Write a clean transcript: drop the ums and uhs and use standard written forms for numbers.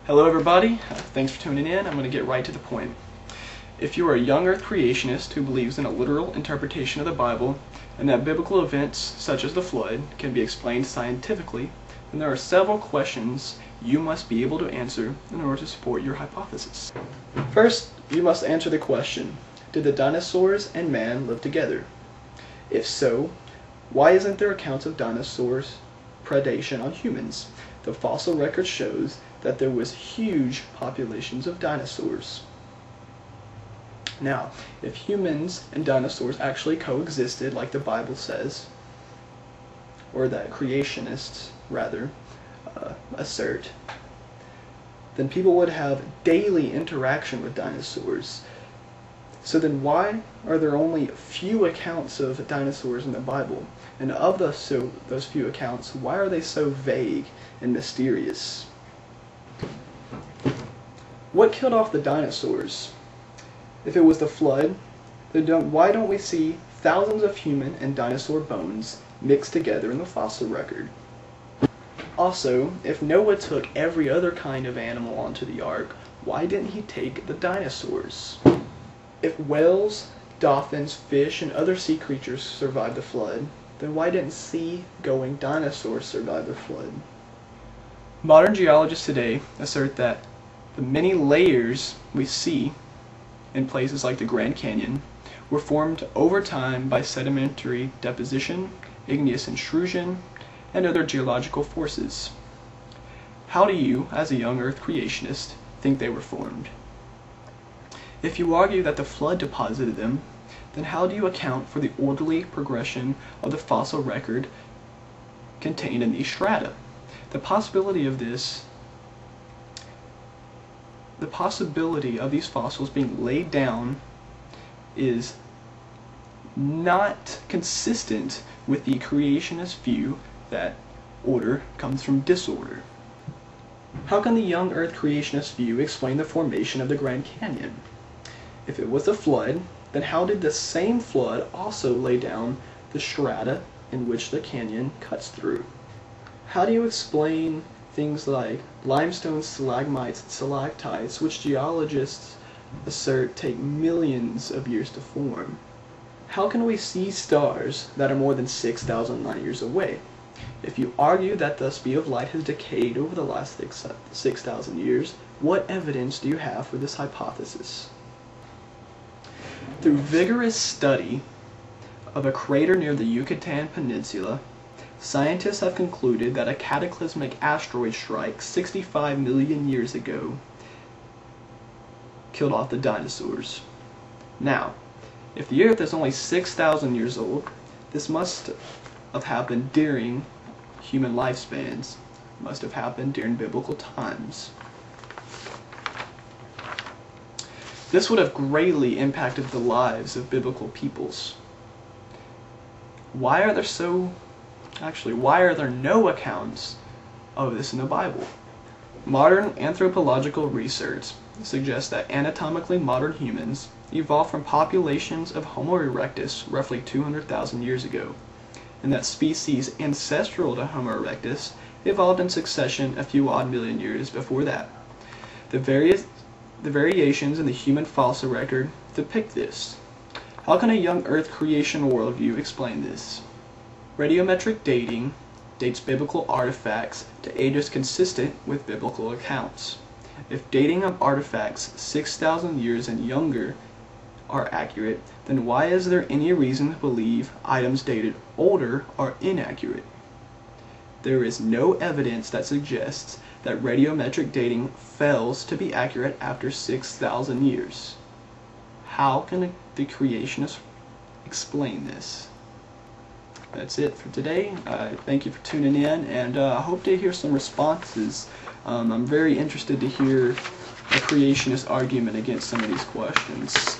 Hello everybody, thanks for tuning in. I'm going to get right to the point. If you are a young earth creationist who believes in a literal interpretation of the Bible and that biblical events such as the flood can be explained scientifically, then there are several questions you must be able to answer in order to support your hypothesis. First, you must answer the question, did the dinosaurs and man live together? If so, why isn't there accounts of dinosaurs' predation on humans? The fossil record shows that there was huge populations of dinosaurs. Now, if humans and dinosaurs actually coexisted like the Bible says, or that creationists rather assert, then people would have daily interaction with dinosaurs. So then why are there only few accounts of dinosaurs in the Bible? And of those few accounts, why are they so vague and mysterious? What killed off the dinosaurs? If it was the flood, then why don't we see thousands of human and dinosaur bones mixed together in the fossil record? Also, if Noah took every other kind of animal onto the ark, why didn't he take the dinosaurs? If whales, dolphins, fish, and other sea creatures survived the flood, then why didn't sea-going dinosaurs survive the flood? Modern geologists today assert that the many layers we see in places like the Grand Canyon were formed over time by sedimentary deposition, igneous intrusion, and other geological forces. How do you, as a young earth creationist, think they were formed? If you argue that the flood deposited them, then how do you account for the orderly progression of the fossil record contained in these strata? The possibility of these fossils being laid down is not consistent with the creationist view that order comes from disorder. How can the young earth creationist view explain the formation of the Grand Canyon? If it was the flood, then how did the same flood also lay down the strata in which the canyon cuts through? How do you explain things like limestone stalagmites and stalactites, which geologists assert take millions of years to form? How can we see stars that are more than 6,000 light years away? If you argue that the speed of light has decayed over the last 6,000 years, what evidence do you have for this hypothesis? Through vigorous study of a crater near the Yucatan Peninsula, scientists have concluded that a cataclysmic asteroid strike 65 million years ago killed off the dinosaurs. Now, if the Earth is only 6,000 years old, this must have happened during human lifespans. It must have happened during biblical times. This would have greatly impacted the lives of biblical peoples. Why are there no accounts of this in the Bible? Modern anthropological research suggests that anatomically modern humans evolved from populations of Homo erectus roughly 200,000 years ago, and that species ancestral to Homo erectus evolved in succession a few odd million years before that. The variations in the human fossil record depict this. How can a young earth creation worldview explain this? Radiometric dating dates biblical artifacts to ages consistent with biblical accounts. If dating of artifacts 6,000 years and younger are accurate, then why is there any reason to believe items dated older are inaccurate? There is no evidence that suggests that radiometric dating fails to be accurate after 6,000 years. How can the creationists explain this? That's it for today. Thank you for tuning in, and I hope to hear some responses. I'm very interested to hear a creationist argument against some of these questions.